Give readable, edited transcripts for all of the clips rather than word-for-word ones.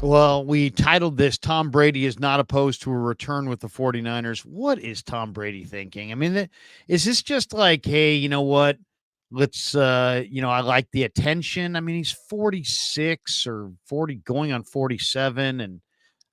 Well, we titled this "Tom Brady is not opposed to a return with the 49ers." What is Tom Brady thinking? I mean, is this just like, hey, you know what? Let's I like the attention. I mean, he's 46 or 40 going on 47 and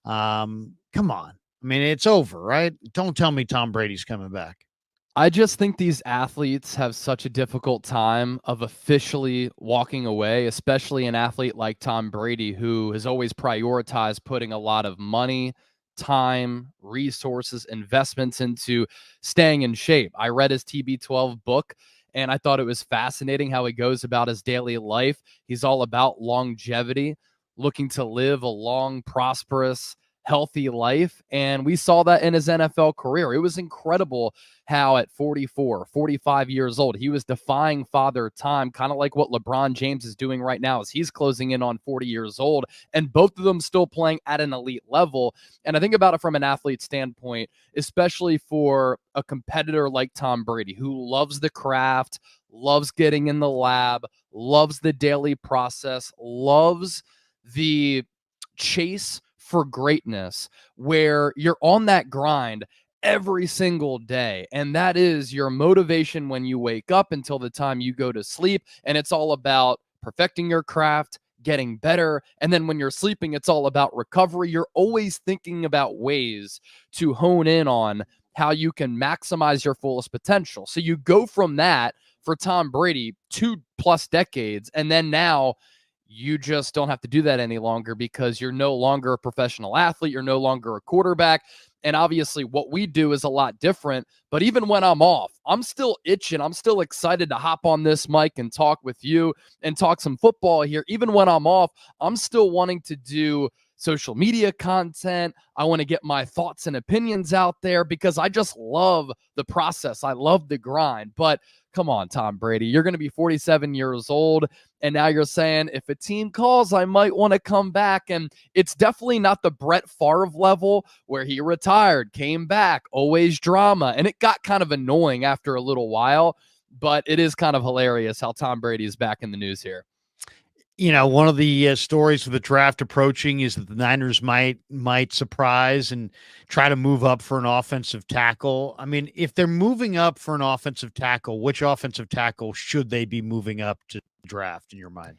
come on. I mean, it's over, right? Don't tell me Tom Brady's coming back. I just think these athletes have such a difficult time of officially walking away, especially an athlete like Tom Brady, who has always prioritized putting a lot of money, time, resources, investments into staying in shape. I read his TB12 book and I thought it was fascinating how he goes about his daily life. He's all about longevity, looking to live a long, prosperous, healthy life. And we saw that in his NFL career. It was incredible how at 44, 45 years old, he was defying father time, kind of like what LeBron James is doing right now as he's closing in on 40 years old, and both of them still playing at an elite level. And I think about it from an athlete standpoint, especially for a competitor like Tom Brady, who loves the craft, loves getting in the lab, loves the daily process, loves the chase for greatness, where you're on that grind every single day. And that is your motivation when you wake up until the time you go to sleep. And it's all about perfecting your craft, getting better. And then when you're sleeping, it's all about recovery. You're always thinking about ways to hone in on how you can maximize your fullest potential. So you go from that for Tom Brady 2+ decades. And then now you just don't have to do that any longer because you're no longer a professional athlete. You're no longer a quarterback. And obviously, what we do is a lot different. But even when I'm off, I'm still itching. I'm still excited to hop on this mic and talk with you and talk some football here. Even when I'm off, I'm still wanting to do social media content. I want to get my thoughts and opinions out there because I just love the process. I love the grind. But come on, Tom Brady, you're going to be 47 years old. And now you're saying, if a team calls, I might want to come back. And it's definitely not the Brett Favre level where he retired, came back, always drama. And it got kind of annoying after a little while, but it is kind of hilarious how Tom Brady is back in the news here. One of the stories of the draft approaching is that the Niners might surprise and try to move up for an offensive tackle. I mean, if they're moving up for an offensive tackle, which offensive tackle should they be moving up to draft in your mind?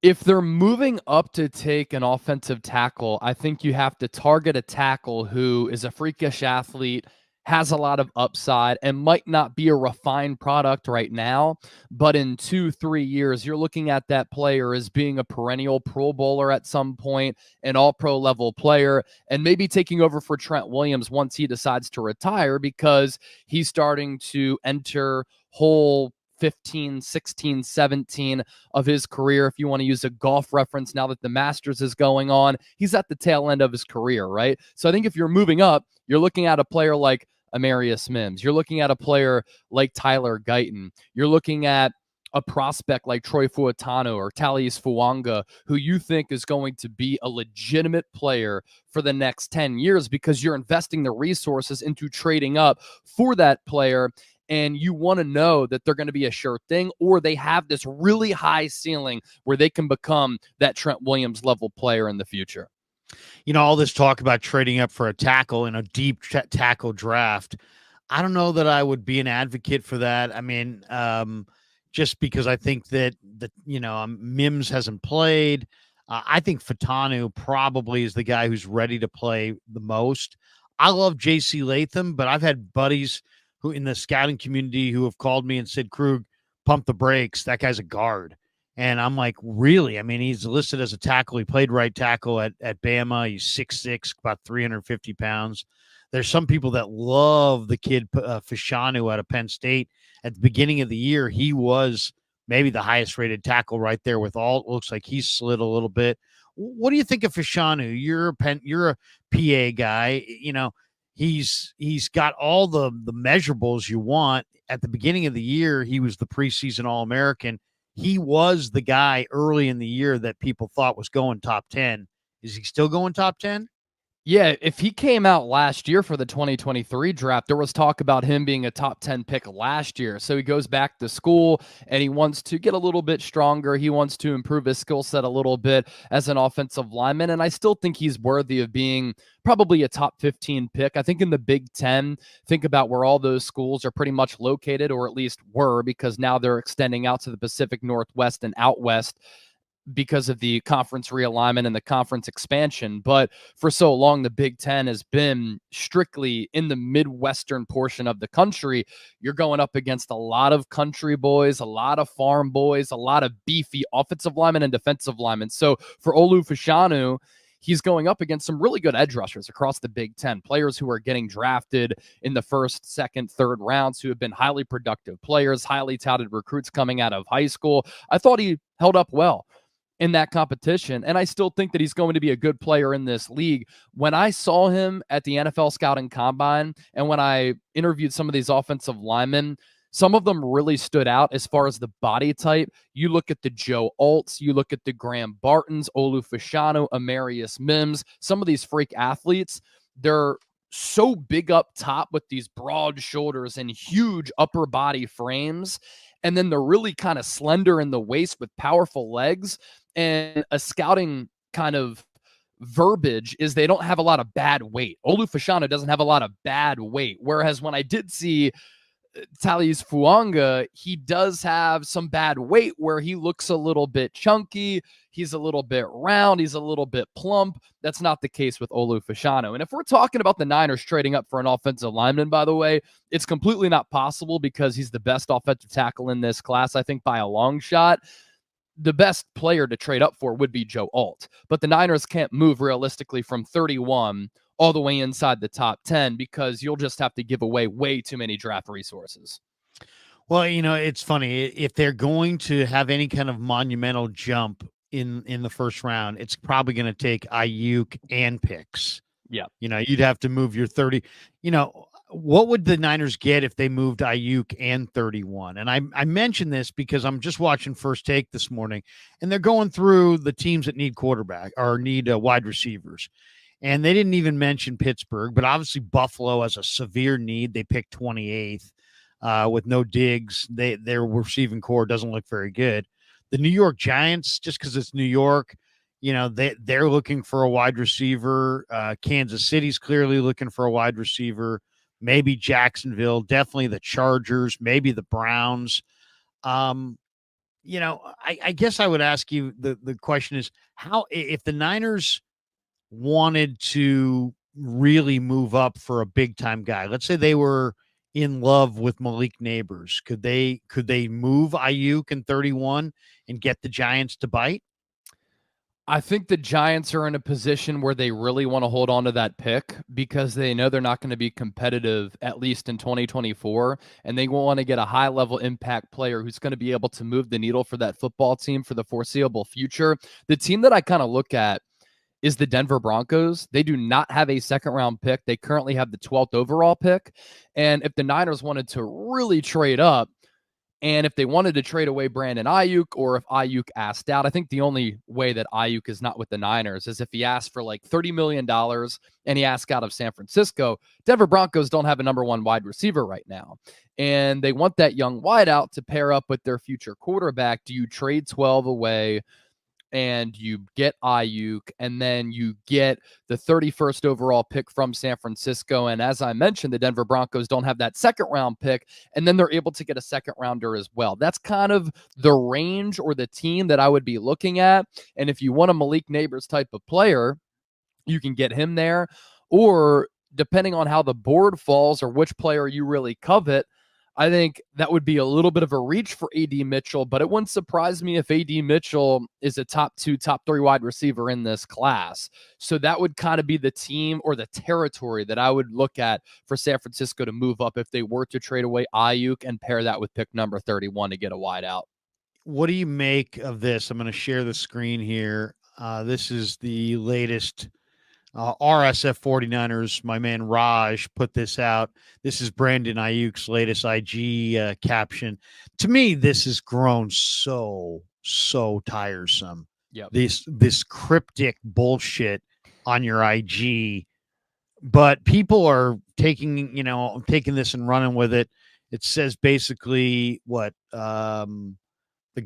If they're moving up to take an offensive tackle, I think you have to target a tackle who is a freakish athlete, has a lot of upside, and might not be a refined product right now. But in 2-3 years, you're looking at that player as being a perennial Pro Bowler at some point, an all pro level player, and maybe taking over for Trent Williams once he decides to retire because he's starting to enter whole 15, 16, 17 of his career. If you want to use a golf reference, now that the Masters is going on, he's at the tail end of his career, right? So I think if you're moving up, you're looking at a player like Amarius Mims. You're looking at a player like Tyler Guyton. You're looking at a prospect like Troy Fuatano or Thales Fuanga, who you think is going to be a legitimate player for the next 10 years because you're investing the resources into trading up for that player. And you want to know that they're going to be a sure thing, or they have this really high ceiling where they can become that Trent Williams level player in the future. All this talk about trading up for a tackle in a deep tackle draft. I don't know that I would be an advocate for that. I mean, just because I think that Mims hasn't played. I think Fatanu probably is the guy who's ready to play the most. I love J.C. Latham, but I've had buddies who in the scouting community who have called me and said, Krug, pump the brakes. That guy's a guard. And I'm like, really? I mean, he's listed as a tackle. He played right tackle at Bama. He's 6'6", about 350 pounds. There's some people that love the kid Fashanu out of Penn State. At the beginning of the year, he was maybe the highest rated tackle right there with all. It looks like he's slid a little bit. What do you think of Fashanu? You're a PA guy. He's got all the measurables you want. At the beginning of the year, he was the preseason All-American. He was the guy early in the year that people thought was going top 10. Is he still going top 10? Yeah, if he came out last year for the 2023 draft, there was talk about him being a top 10 pick last year. So he goes back to school and he wants to get a little bit stronger. He wants to improve his skill set a little bit as an offensive lineman. And I still think he's worthy of being probably a top 15 pick. I think in the Big Ten, think about where all those schools are pretty much located, or at least were, because now they're extending out to the Pacific Northwest and out west because of the conference realignment and the conference expansion. But for so long, the Big Ten has been strictly in the Midwestern portion of the country. You're going up against a lot of country boys, a lot of farm boys, a lot of beefy offensive linemen and defensive linemen. So for Olu Fashanu, he's going up against some really good edge rushers across the Big Ten, players who are getting drafted in the first, second, third rounds, who have been highly productive players, highly touted recruits coming out of high school. I thought he held up well in that competition. And I still think that he's going to be a good player in this league. When I saw him at the NFL Scouting Combine and when I interviewed some of these offensive linemen, some of them really stood out as far as the body type. You look at the Joe Alts, you look at the Graham Bartons, Olu Fashanu, Amarius Mims, some of these freak athletes, they're so big up top with these broad shoulders and huge upper body frames. And then they're really kind of slender in the waist with powerful legs. And a scouting kind of verbiage is they don't have a lot of bad weight. Olu Fashanu doesn't have a lot of bad weight. Whereas when I did see Thales Fuanga, he does have some bad weight where he looks a little bit chunky. He's a little bit round. He's a little bit plump. That's not the case with Olu Fashanu. And if we're talking about the Niners trading up for an offensive lineman, by the way, it's completely not possible because he's the best offensive tackle in this class, I think, by a long shot. The best player to trade up for would be Joe Alt. But the Niners can't move realistically from 31 all the way inside the top 10 because you'll just have to give away way too many draft resources. Well, it's funny. If they're going to have any kind of monumental jump in the first round, it's probably going to take Aiyuk and picks. Yeah. You'd have to move your 30. What would the Niners get if they moved Aiyuk and 31? And I mentioned this because I'm just watching First Take this morning, and they're going through the teams that need quarterback or need wide receivers. And they didn't even mention Pittsburgh, but obviously Buffalo has a severe need. They picked 28th with no Diggs. Their receiving core doesn't look very good. The New York Giants, just because it's New York, they're looking for a wide receiver. Kansas City's clearly looking for a wide receiver. Maybe Jacksonville, definitely the Chargers, maybe the Browns. I guess I would ask you the question is how if the Niners wanted to really move up for a big time guy, let's say they were in love with Malik Neighbors, could they move Aiyuk in 31 and get the Giants to bite? I think the Giants are in a position where they really want to hold on to that pick because they know they're not going to be competitive, at least in 2024. And they want to get a high level impact player who's going to be able to move the needle for that football team for the foreseeable future. The team that I kind of look at is the Denver Broncos. They do not have a second round pick. They currently have the 12th overall pick. And if the Niners wanted to really trade up, and if they wanted to trade away Brandon Aiyuk, or if Aiyuk asked out, I think the only way that Aiyuk is not with the Niners is if he asked for like $30 million and he asked out of San Francisco. Denver Broncos don't have a number one wide receiver right now. And they want that young wideout to pair up with their future quarterback. Do you trade 12 away and you get Aiyuk, and then you get the 31st overall pick from San Francisco? And as I mentioned, the Denver Broncos don't have that second round pick, and then they're able to get a second rounder as well. That's kind of the range or the team that I would be looking at. And if you want a Malik Neighbors type of player, you can get him there. Or depending on how the board falls or which player you really covet, I think that would be a little bit of a reach for AD Mitchell, but it wouldn't surprise me if AD Mitchell is a top 2, top 3 wide receiver in this class. So that would kind of be the team or the territory that I would look at for San Francisco to move up if they were to trade away Aiyuk and pair that with pick number 31 to get a wideout. What do you make of this? I'm going to share the screen here. This is the latest RSF 49ers. My man Raj put this out. This is Brandon Aiyuk's latest IG caption. To me, this has grown so tiresome. Yep. This cryptic bullshit on your IG but people are taking this and running with it. It says basically what the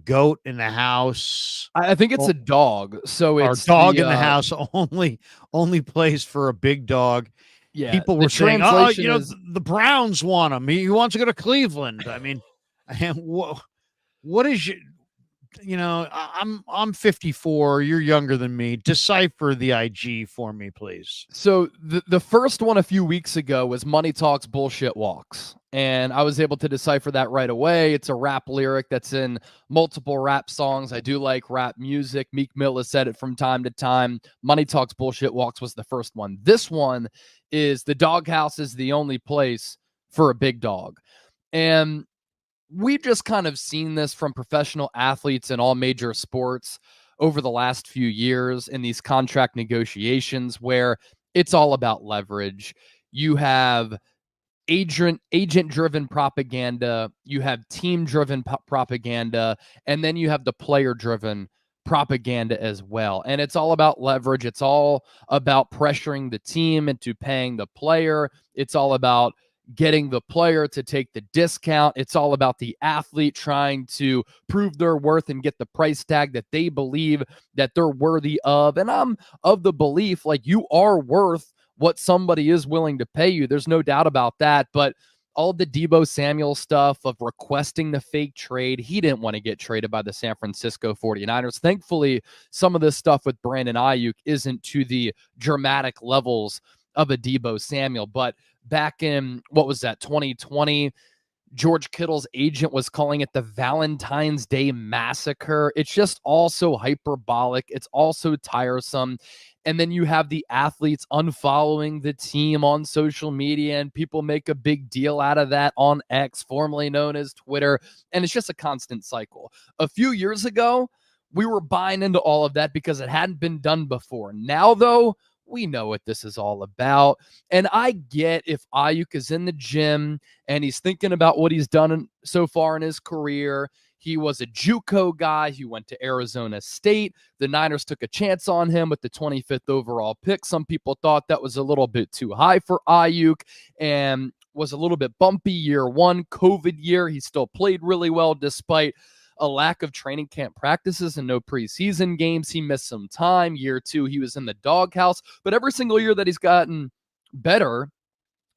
goat in the house I think it's a dog. So or it's dog in the house only plays for a big dog. yeah, People the were saying, translation is the Browns want him. He wants to go to Cleveland. I mean, and what is your, I'm 54. You're younger than me. Decipher the IG for me, please. so the first one a few weeks ago was Money Talks Bullshit Walks. And I was able to decipher that right away. It's a rap lyric that's in multiple rap songs. I do like rap music. Meek Mill has said it from time to time. Money Talks Bullshit Walks was the first one. This one is the doghouse is the only place for a big dog. And we've just kind of seen this from professional athletes in all major sports over the last few years in these contract negotiations where it's all about leverage. You have agent driven propaganda, you have team driven propaganda, and then you have the player driven propaganda as well. And it's all about leverage. It's all about pressuring the team into paying the player. It's all about getting the player to take the discount. It's all about the athlete trying to prove their worth and get the price tag that they believe that they're worthy of. And I'm of the belief like you are worth what somebody is willing to pay you. There's no doubt about that. But all the Deebo Samuel stuff of requesting the fake trade, he didn't want to get traded by the San Francisco 49ers. Thankfully, some of this stuff with Brandon Aiyuk isn't to the dramatic levels of a Deebo Samuel. But back in, what was that, 2020, George Kittle's agent was calling it the Valentine's Day Massacre. It's just all so hyperbolic. It's also tiresome. And then you have the athletes unfollowing the team on social media, and people make a big deal out of that on X, formerly known as Twitter. And it's just a constant cycle. A few years ago, we were buying into all of that because it hadn't been done before. Now, though, we know what this is all about. And I get if Aiyuk is in the gym and he's thinking about what he's done so far in his career. He was a JUCO guy. He went to Arizona State. The Niners took a chance on him with the 25th overall pick. Some people thought that was a little bit too high for Aiyuk and was a little bit bumpy year one, COVID year. He still played really well despite a lack of training camp practices and no preseason games. He missed some time. Year two, he was in the doghouse. But every single year that he's gotten better,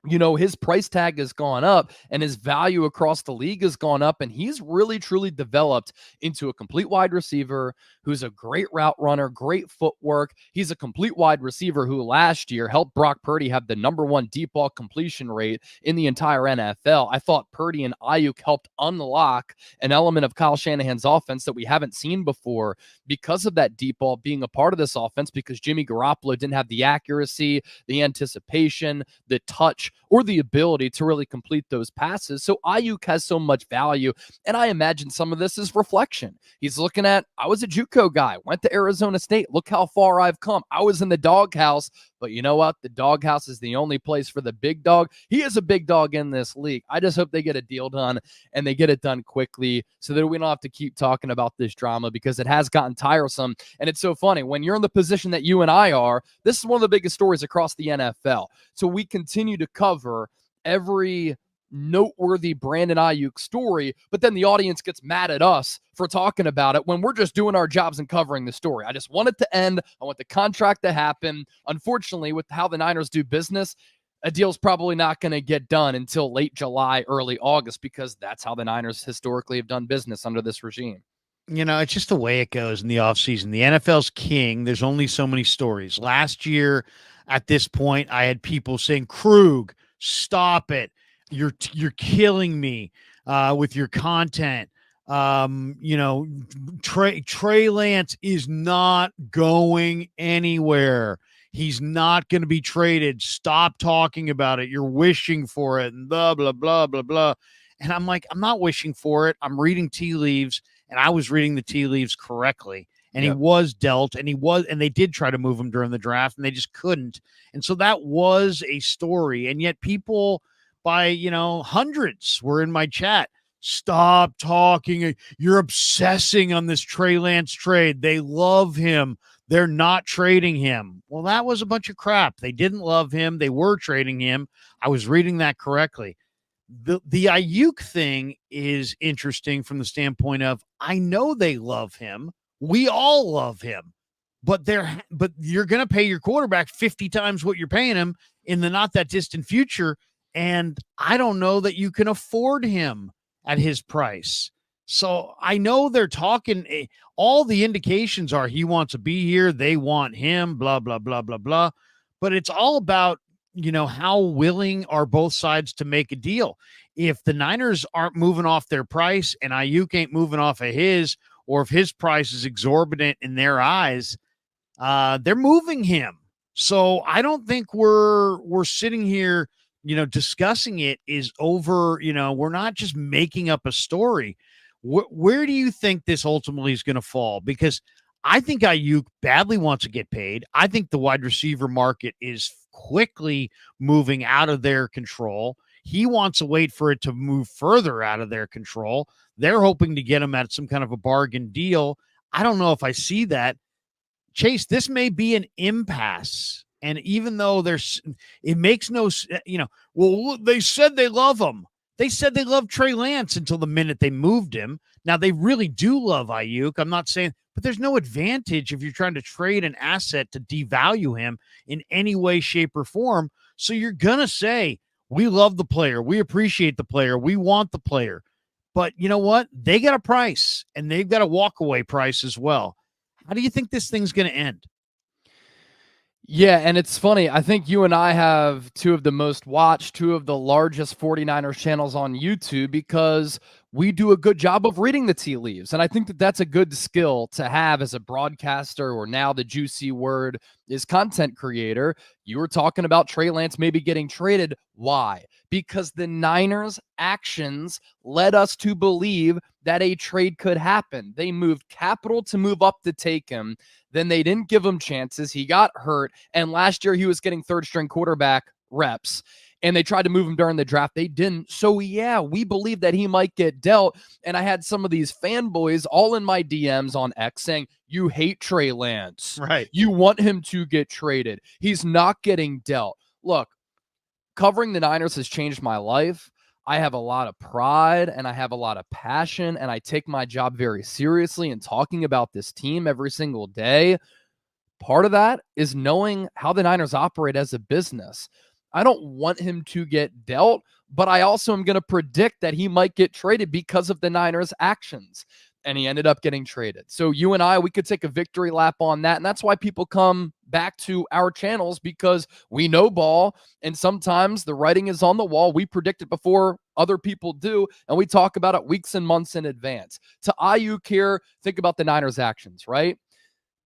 his price tag has gone up and his value across the league has gone up. And he's really, truly developed into a complete wide receiver who's a great route runner, great footwork. He's a complete wide receiver who last year helped Brock Purdy have the number one deep ball completion rate in the entire NFL. I thought Purdy and Aiyuk helped unlock an element of Kyle Shanahan's offense that we haven't seen before because of that deep ball being a part of this offense, because Jimmy Garoppolo didn't have the accuracy, the anticipation, the touch, or the ability to really complete those passes. So Aiyuk has so much value. And I imagine some of this is reflection. He's looking at, I was a JUCO guy, went to Arizona State. Look how far I've come. I was in the doghouse, but you know what? The doghouse is the only place for the big dog. He is a big dog in this league. I just hope they get a deal done and they get it done quickly so that we don't have to keep talking about this drama, because it has gotten tiresome. And it's so funny when you're in the position that you and I are. This is one of the biggest stories across the NFL. So we continue to cover every noteworthy Brandon Aiyuk story, but then the audience gets mad at us for talking about it when we're just doing our jobs and covering the story. I just want it to end. I want the contract to happen. Unfortunately, with how the Niners do business, a deal's probably not going to get done until late July, early August, because that's how the Niners historically have done business under this regime. It's just the way it goes in the offseason. The NFL's king. There's only so many stories. Last year, at this point, I had people saying, Krug, stop it. You're killing me with your content. Trey Lance is not going anywhere. He's not going to be traded. Stop talking about it. You're wishing for it and blah, blah, blah, blah, blah. And I'm like, I'm not wishing for it. I'm reading tea leaves, and I was reading the tea leaves correctly. And He was dealt, and they did try to move him during the draft, and they just couldn't. And so that was a story. And yet people by, hundreds were in my chat. Stop talking. You're obsessing on this Trey Lance trade. They love him. they're not trading him. Well, that was a bunch of crap. They didn't love him. They were trading him. I was reading that correctly. The Aiyuk thing is interesting from the standpoint of, I know they love him. We all love him. But you're going to pay your quarterback 50 times what you're paying him in the not that distant future, and I don't know that you can afford him at his price. So I know they're talking. All the indications are he wants to be here. They want him. Blah blah blah blah blah. But it's all about, how willing are both sides to make a deal. If the Niners aren't moving off their price and Aiyuk ain't moving off of his, or if his price is exorbitant in their eyes, they're moving him. So I don't think we're sitting here, discussing it is over. We're not just making up a story. Where do you think this ultimately is going to fall? Because I think Aiyuk badly wants to get paid. I think the wide receiver market is quickly moving out of their control. He wants to wait for it to move further out of their control. They're hoping to get him at some kind of a bargain deal. I don't know if I see that. Chase, this may be an impasse. And even though it makes no, well, they said they love him. They said they love Trey Lance until the minute they moved him. Now, they really do love Aiyuk. I'm not saying, but there's no advantage if you're trying to trade an asset to devalue him in any way, shape, or form. So you're going to say, we love the player. We appreciate the player. We want the player. But you know what? They got a price, and they've got a walk-away price as well. How do you think this thing's going to end? Yeah, and it's funny. I think you and I have two of the most watched, two of the largest 49ers channels on YouTube, because we do a good job of reading the tea leaves. And I think that that's a good skill to have as a broadcaster, or now the juicy word is content creator. You were talking about Trey Lance maybe getting traded. Why? Because the Niners' actions led us to believe that a trade could happen. They moved capital to move up to take him. Then they didn't give him chances. He got hurt. And last year he was getting third string quarterback reps, and they tried to move him during the draft. They didn't. So yeah, we believe that he might get dealt. And I had some of these fanboys all in my DMs on X saying, you hate Trey Lance. Right. You want him to get traded. He's not getting dealt. Look, covering the Niners has changed my life. I have a lot of pride and I have a lot of passion, and I take my job very seriously and talking about this team every single day. Part of that is knowing how the Niners operate as a business. I don't want him to get dealt, but I also am going to predict that he might get traded because of the Niners' actions. And he ended up getting traded. So you and I, we could take a victory lap on that. And that's why people come back to our channels, because we know ball. And sometimes the writing is on the wall. We predict it before other people do. And we talk about it weeks and months in advance. To Aiyuk here, think about the Niners' actions, right?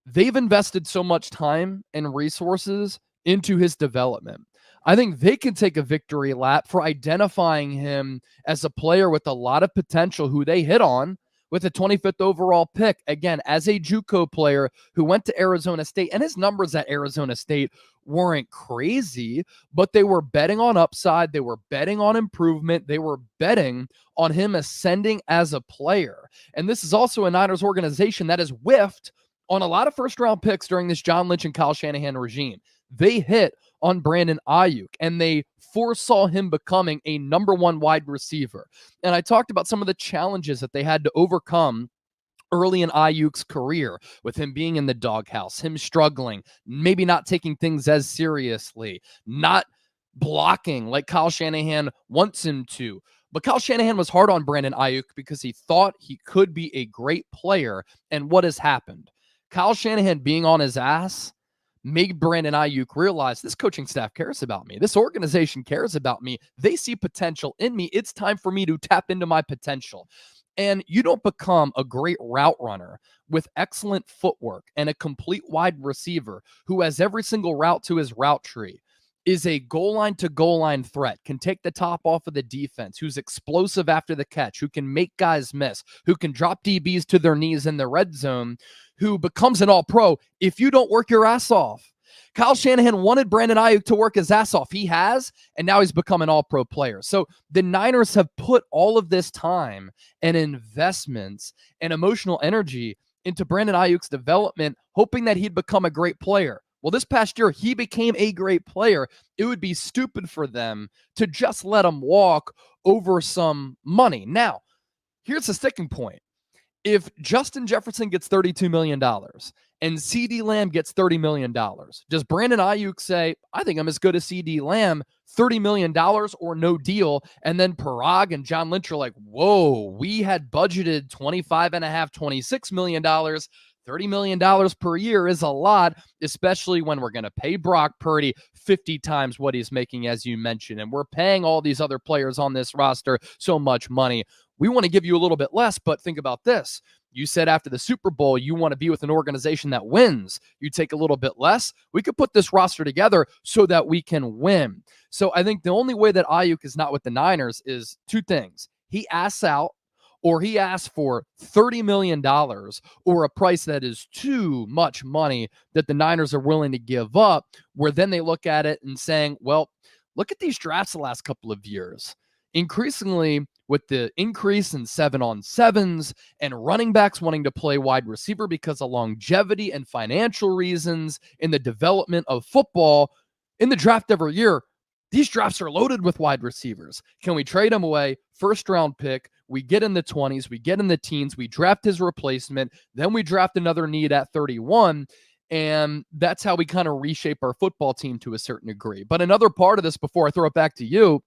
They've invested so much time and resources into his development. I think they can take a victory lap for identifying him as a player with a lot of potential who they hit on with a 25th overall pick, again, as a JUCO player who went to Arizona State. And his numbers at Arizona State weren't crazy, but they were betting on upside. They were betting on improvement. They were betting on him ascending as a player. And this is also a Niners organization that has whiffed on a lot of first-round picks during this John Lynch and Kyle Shanahan regime. They hit on Brandon Aiyuk, and they foresaw him becoming a number one wide receiver. And I talked about some of the challenges that they had to overcome early in Aiyuk's career, with him being in the doghouse, him struggling, maybe not taking things as seriously, not blocking like Kyle Shanahan wants him to. But Kyle Shanahan was hard on Brandon Aiyuk because he thought he could be a great player. And what has happened? Kyle Shanahan being on his ass made Brandon Aiyuk realize this coaching staff cares about me. This organization cares about me. They see potential in me. It's time for me to tap into my potential. And you don't become a great route runner with excellent footwork and a complete wide receiver who has every single route to his route tree, is a goal line to goal line threat, can take the top off of the defense, who's explosive after the catch, who can make guys miss, who can drop DBs to their knees in the red zone, who becomes an all-pro if you don't work your ass off. Kyle Shanahan wanted Brandon Aiyuk to work his ass off. He has, and now he's become an all-pro player. So the Niners have put all of this time and investments and emotional energy into Brandon Aiyuk's development, hoping that he'd become a great player. Well, this past year, he became a great player. It would be stupid for them to just let him walk over some money. Now, here's the sticking point. If Justin Jefferson gets $32 million and CeeDee Lamb gets $30 million, does Brandon Aiyuk say, I think I'm as good as CeeDee Lamb, $30 million or no deal? And then Parag and John Lynch are like, whoa, we had budgeted $26 million. $30 million per year is a lot, especially when we're going to pay Brock Purdy 50 times what he's making, as you mentioned. And we're paying all these other players on this roster so much money. We want to give you a little bit less, but think about this. You said after the Super Bowl, you want to be with an organization that wins. You take a little bit less. We could put this roster together so that we can win. So I think the only way that Aiyuk is not with the Niners is two things. He asks out, or he asks for $30 million or a price that is too much money that the Niners are willing to give up, where then they look at it and saying, well, look at these drafts the last couple of years. Increasingly, with the increase in 7-on-7s and running backs wanting to play wide receiver because of longevity and financial reasons in the development of football, in the draft every year, these drafts are loaded with wide receivers. Can we trade them away? First round pick. We get in the 20s. We get in the teens. We draft his replacement. Then we draft another need at 31. And that's how we kind of reshape our football team to a certain degree. But another part of this, before I throw it back to you,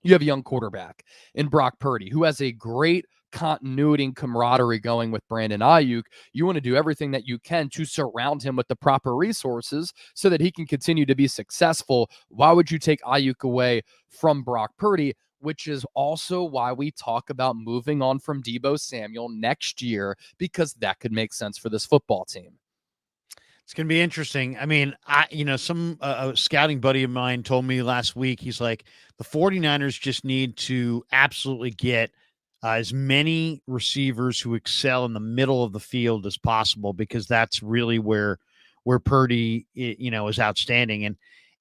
you have a young quarterback in Brock Purdy who has a great continuity and camaraderie going with Brandon Aiyuk. You want to do everything that you can to surround him with the proper resources so that he can continue to be successful. Why would you take Aiyuk away from Brock Purdy? Which is also why we talk about moving on from Deebo Samuel next year, because that could make sense for this football team. It's going to be interesting. I mean, some scouting buddy of mine told me last week, he's like, the 49ers just need to absolutely get as many receivers who excel in the middle of the field as possible, because that's really where Purdy, is outstanding.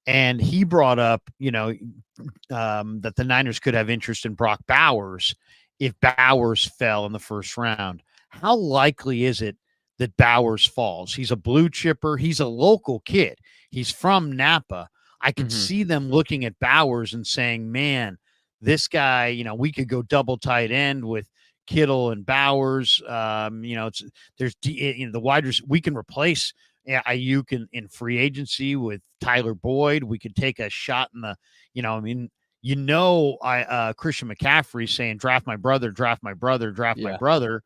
And he brought up, that the Niners could have interest in Brock Bowers if Bowers fell in the first round. How likely is it that Bowers falls? He's a blue chipper. He's a local kid. He's from Napa. I can see them looking at Bowers and saying, man, this guy, we could go double tight end with Kittle and Bowers. There's the wide receiver. We can replace Aiyuk in free agency with Tyler Boyd. We could take a shot in the, Christian McCaffrey saying, draft my brother, draft my brother, draft my brother.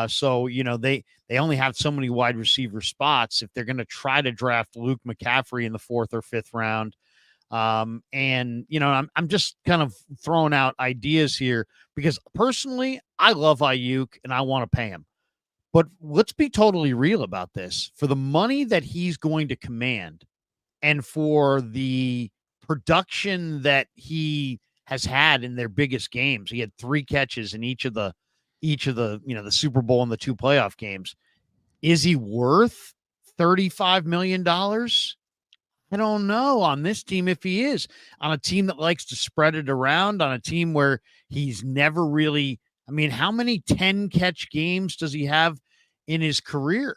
So they only have so many wide receiver spots if they're going to try to draft Luke McCaffrey in the 4th or 5th round. I'm just kind of throwing out ideas here because personally, I love Aiyuk and I want to pay him. But let's be totally real about this. For the money that he's going to command and for the production that he has had in their biggest games, he had 3 catches in each of the the Super Bowl and the 2 playoff games. Is he worth $35 million? I don't know on this team if he is. On a team that likes to spread it around, on a team where he's never really, how many 10-catch games does he have in his career?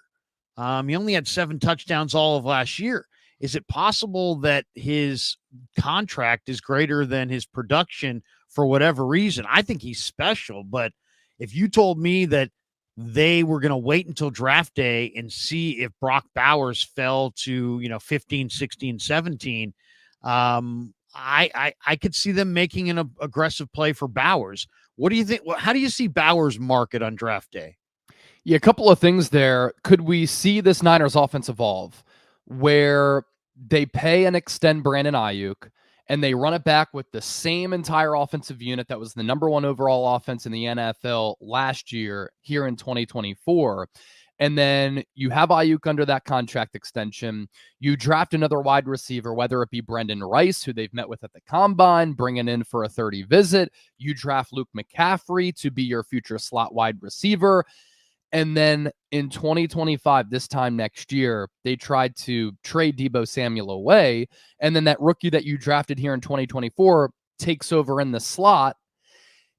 He only had 7 touchdowns all of last year. Is it possible that his contract is greater than his production for whatever reason? I think he's special, but if you told me that they were going to wait until draft day and see if Brock Bowers fell to, 15, 16, 17, I could see them making an aggressive play for Bowers. What do you think? How do you see Bowers' market on draft day? Yeah, a couple of things there. Could we see this Niners offense evolve where they pay and extend Brandon Aiyuk and they run it back with the same entire offensive unit that was the number 1 overall offense in the NFL last year here in 2024? And then you have Aiyuk under that contract extension. You draft another wide receiver, whether it be Brendan Rice, who they've met with at the Combine, bringing in for a 30 visit. You draft Luke McCaffrey to be your future slot wide receiver. And then in 2025, this time next year, they tried to trade Deebo Samuel away. And then that rookie that you drafted here in 2024 takes over in the slot.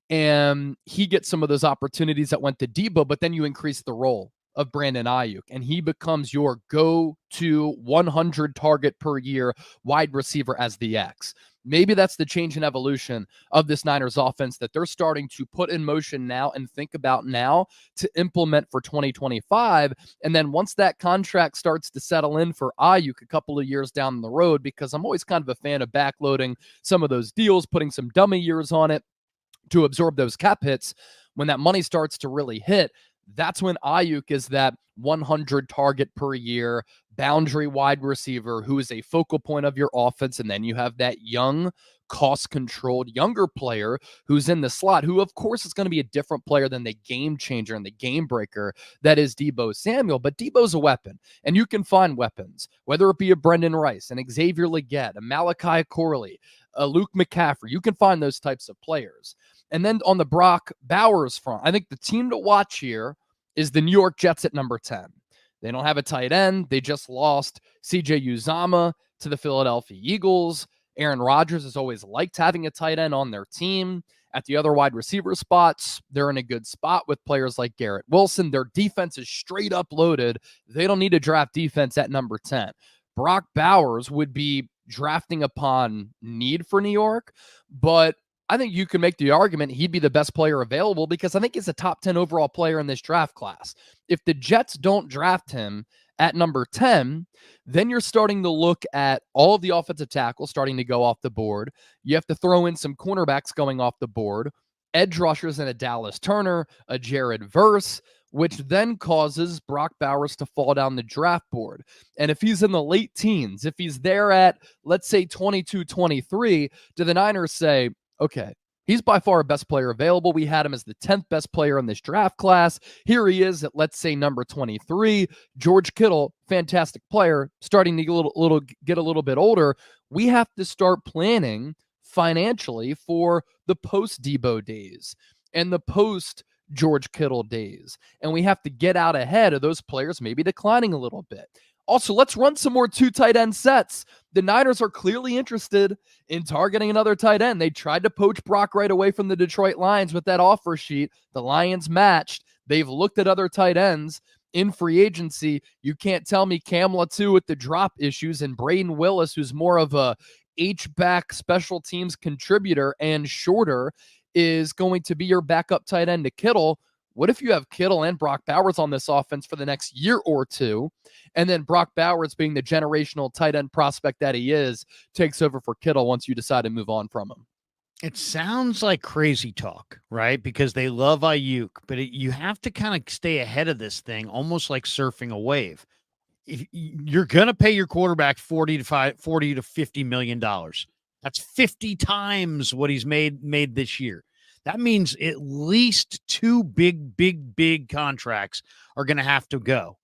And he gets some of those opportunities that went to Deebo, but then you increase the role. of Brandon Aiyuk, and he becomes your go-to 100 target per year wide receiver as the X. Maybe that's the change in evolution of this Niners offense that they're starting to put in motion now and think about now to implement for 2025. And then once that contract starts to settle in for Aiyuk a couple of years down the road, because I'm always kind of a fan of backloading some of those deals, putting some dummy years on it to absorb those cap hits, when that money starts to really hit, that's when Aiyuk is that 100 target per year boundary wide receiver who is a focal point of your offense. And then you have that young, cost-controlled, younger player who's in the slot, who, of course, is going to be a different player than the game changer and the game breaker that is Deebo Samuel. But Deebo's a weapon, and you can find weapons, whether it be a Brendan Rice, an Xavier Legette, a Malachi Corley, a Luke McCaffrey. You can find those types of players. And then on the Brock Bowers front, I think the team to watch here is the New York Jets at number 10. They don't have a tight end. They just lost CJ Uzama to the Philadelphia Eagles. Aaron Rodgers has always liked having a tight end on their team. At the other wide receiver spots, they're in a good spot with players like Garrett Wilson. Their defense is straight up loaded. They don't need to draft defense at number 10. Brock Bowers would be drafting upon need for New York, but I think you can make the argument he'd be the best player available because I think he's a top 10 overall player in this draft class. If the Jets don't draft him at number 10, then you're starting to look at all of the offensive tackles starting to go off the board. You have to throw in some cornerbacks going off the board, edge rushers in a Dallas Turner, a Jared Verse, which then causes Brock Bowers to fall down the draft board. And if he's in the late teens, if he's there at, let's say, 22, 23, do the Niners say, okay, he's by far our best player available. We had him as the 10th best player in this draft class. Here he is at, let's say, number 23. George Kittle, fantastic player, starting to get a little bit older. We have to start planning financially for the post-Deebo days and the post-George Kittle days. And we have to get out ahead of those players maybe declining a little bit. Also, let's run some more 2 tight end sets. The Niners are clearly interested in targeting another tight end. They tried to poach Brock right away from the Detroit Lions with that offer sheet. The Lions matched. They've looked at other tight ends in free agency. You can't tell me Kamla, too, with the drop issues, and Braden Willis, who's more of a H-back special teams contributor and shorter, is going to be your backup tight end to Kittle. What if you have Kittle and Brock Bowers on this offense for the next year or two, and then Brock Bowers, being the generational tight end prospect that he is, takes over for Kittle once you decide to move on from him? It sounds like crazy talk, right? Because they love Aiyuk, but you have to kind of stay ahead of this thing, almost like surfing a wave. If you're going to pay your quarterback $40 to $50 million, that's 50 times what he's made this year. That means at least 2 big contracts are going to have to go.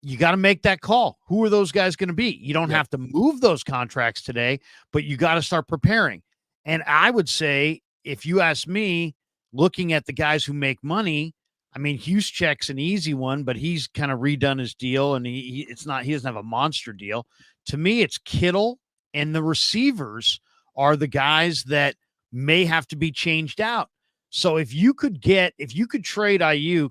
You got to make that call. Who are those guys going to be? You don't have to move those contracts today, but you got to start preparing. And I would say, if you ask me, looking at the guys who make money, I mean, Juszczyk's an easy one, but he's kind of redone his deal, and he doesn't have a monster deal. To me, it's Kittle, and the receivers are the guys that may have to be changed out. So if you could trade Aiyuk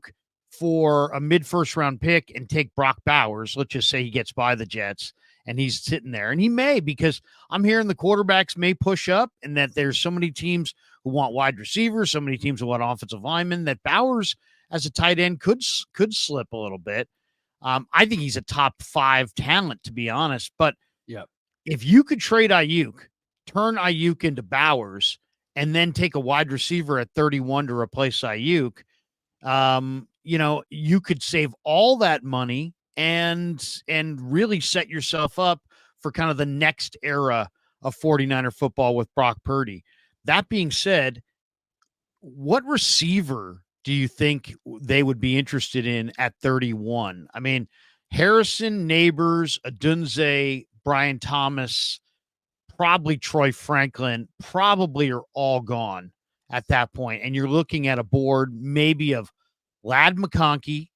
for a mid-first round pick and take Brock Bowers, let's just say he gets by the Jets and he's sitting there, and he may, because I'm hearing the quarterbacks may push up, and that there's so many teams who want wide receivers, so many teams who want offensive linemen, that Bowers as a tight end could slip a little bit. I think he's a top 5 talent, to be honest. But if you could trade Aiyuk, turn Aiyuk into Bowers, and then take a wide receiver at 31 to replace Aiyuk, you could save all that money and really set yourself up for kind of the next era of 49er football with Brock Purdy. That being said, what receiver do you think they would be interested in at 31? I mean, Harrison, Neighbors, Adunze, Brian Thomas, probably Troy Franklin, probably are all gone at that point. And you're looking at a board maybe of Ladd McConkey,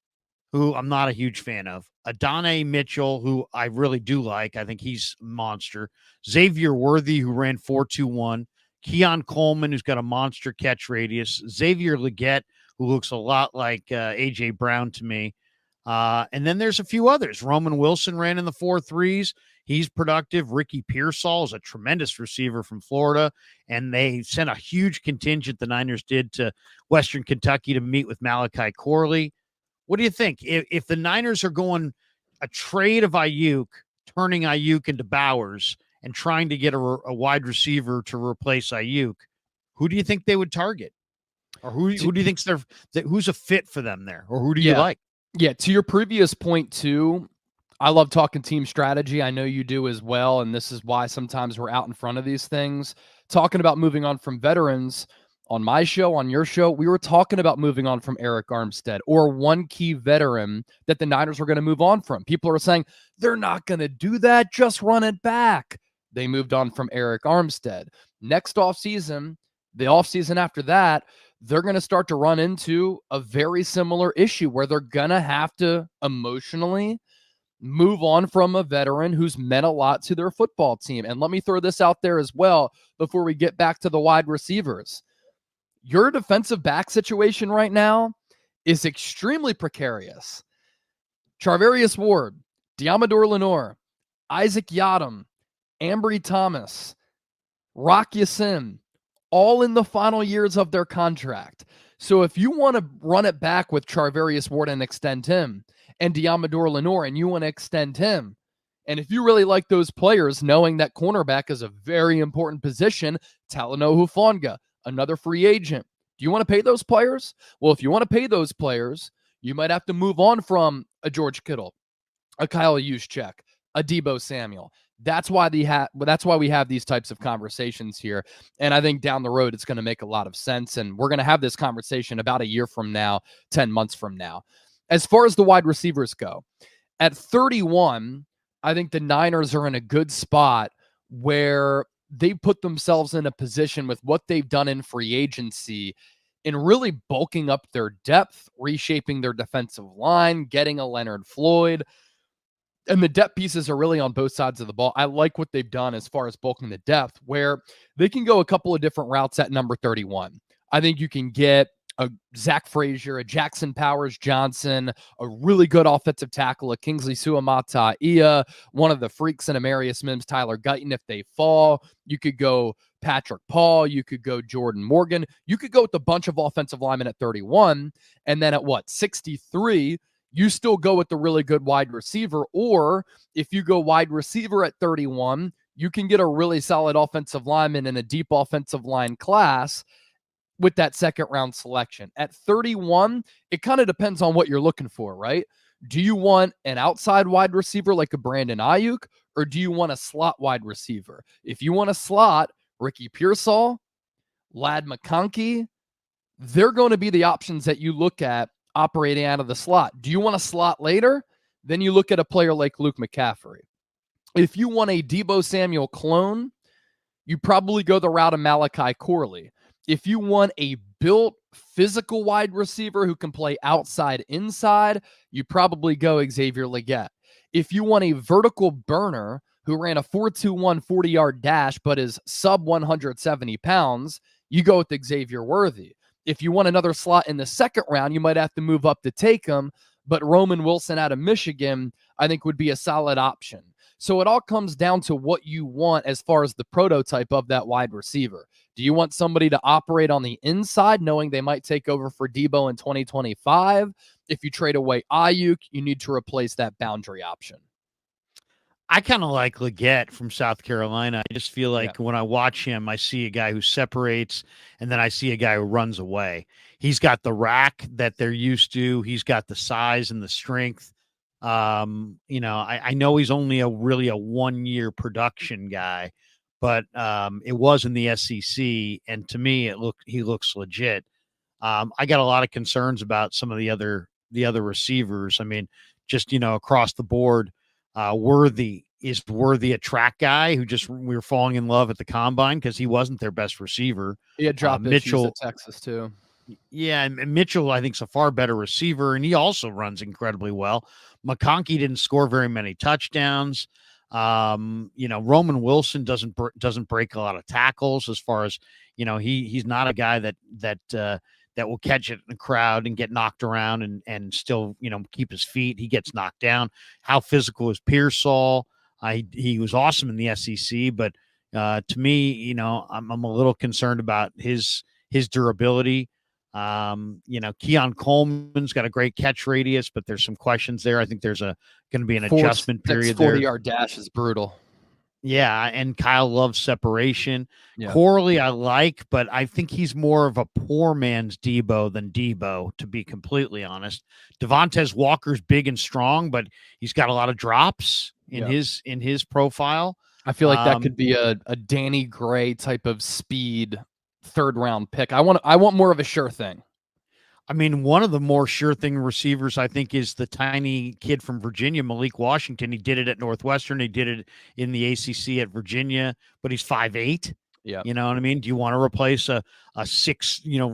who I'm not a huge fan of, Adonai Mitchell, who I really do like. I think he's a monster. Xavier Worthy, who ran 4.21. Keon Coleman, who's got a monster catch radius. Xavier Legette, who looks a lot like A.J. Brown to me. And then there's a few others. Roman Wilson ran in the 4.3s. He's productive. Ricky Pearsall is a tremendous receiver from Florida. And they sent a huge contingent, the Niners did, to Western Kentucky to meet with Malachi Corley. What do you think? If the Niners are going a trade of Aiyuk, turning Aiyuk into Bowers, and trying to get a wide receiver to replace Aiyuk, who do you think they would target? Or who do you think's who's a fit for them there? Or who do you like? Yeah, to your previous point too, I love talking team strategy. I know you do as well, and this is why sometimes we're out in front of these things. Talking about moving on from veterans, on my show, on your show, we were talking about moving on from Arik Armstead, or one key veteran that the Niners were going to move on from. People are saying, they're not going to do that, just run it back. They moved on from Arik Armstead. Next offseason, the offseason after that, they're going to start to run into a very similar issue where they're going to have to emotionally move on from a veteran who's meant a lot to their football team. And let me throw this out there as well before we get back to the wide receivers. Your defensive back situation right now is extremely precarious. Charvarius Ward, Diamador Lenore, Isaac Yadam, Ambry Thomas, Rock Ya-Sin, all in the final years of their contract. So if you want to run it back with Charvarius Ward and extend him, and Diamador Lenore, and you want to extend him, and if you really like those players, knowing that cornerback is a very important position, Talanoa Hufanga, another free agent. Do you want to pay those players? Well, if you want to pay those players, you might have to move on from a George Kittle, a Kyle Juszczyk, a Deebo Samuel. That's why we have these types of conversations here. And I think down the road, it's going to make a lot of sense. And we're going to have this conversation about a year from now, 10 months from now. As far as the wide receivers go, at 31, I think the Niners are in a good spot where they put themselves in a position with what they've done in free agency in really bulking up their depth, reshaping their defensive line, getting a Leonard Floyd. And the depth pieces are really on both sides of the ball. I like what they've done as far as bulking the depth, where they can go a couple of different routes at number 31. I think you can get a Zach Frazier, a Jackson Powers Johnson, a really good offensive tackle, a Kingsley Suamataia, one of the freaks in Amarius Mims, Tyler Guyton if they fall. You could go Patrick Paul. You could go Jordan Morgan. You could go with a bunch of offensive linemen at 31. And then at 63, you still go with the really good wide receiver. Or if you go wide receiver at 31, you can get a really solid offensive lineman in a deep offensive line class with that second round selection. At 31, it kind of depends on what you're looking for, right? Do you want an outside wide receiver like a Brandon Aiyuk, or do you want a slot wide receiver? If you want a slot, Ricky Pearsall, Ladd McConkey, they're going to be the options that you look at operating out of the slot. Do you want a slot later? Then you look at a player like Luke McCaffrey. If you want a Deebo Samuel clone, you probably go the route of Malachi Corley. If you want a built physical wide receiver who can play outside, inside, you probably go Xavier Legette. If you want a vertical burner who ran a 4.21 40-yard dash but is sub 170 pounds, you go with Xavier Worthy. If you want another slot in the second round, you might have to move up to take him, but Roman Wilson out of Michigan, I think, would be a solid option. So it all comes down to what you want as far as the prototype of that wide receiver. Do you want somebody to operate on the inside, knowing they might take over for Deebo in 2025? If you trade away Aiyuk, you need to replace that boundary option. I kind of like Legette from South Carolina. I just feel like when I watch him, I see a guy who separates, and then I see a guy who runs away. He's got the rack that they're used to. He's got the size and the strength. I know he's only a 1-year production guy, but it was in the SEC, and to me, he looks legit. I got a lot of concerns about some of the other receivers. I mean, just across the board, Worthy a track guy who we were falling in love at the combine because he wasn't their best receiver. He had dropped Mitchell at Texas too. Yeah, and Mitchell, I think, is a far better receiver, and he also runs incredibly well. McConkey didn't score very many touchdowns. Roman Wilson doesn't break a lot of tackles. As far as he's not a guy that that will catch it in the crowd and get knocked around and still, keep his feet. He gets knocked down. How physical is Pearsall? He was awesome in the SEC, but to me, I'm a little concerned about his durability. Keon Coleman's got a great catch radius, but there's some questions there. I think there's going to be an adjustment period there. 40-yard dash is brutal. Yeah, and Kyle loves separation. Yeah. Corley I like, but I think he's more of a poor man's Debo than Debo, to be completely honest. Devontae Walker's big and strong, but he's got a lot of drops in his profile. I feel like that could be a Danny Gray type of speed third-round pick. I want more of a sure thing. I mean, one of the more sure thing receivers, I think, is the tiny kid from Virginia, Malik Washington. He did it at Northwestern. He did it in the ACC at Virginia, but he's 5'8". Yeah. You know what I mean? Do you want to replace a 6, Aiyuk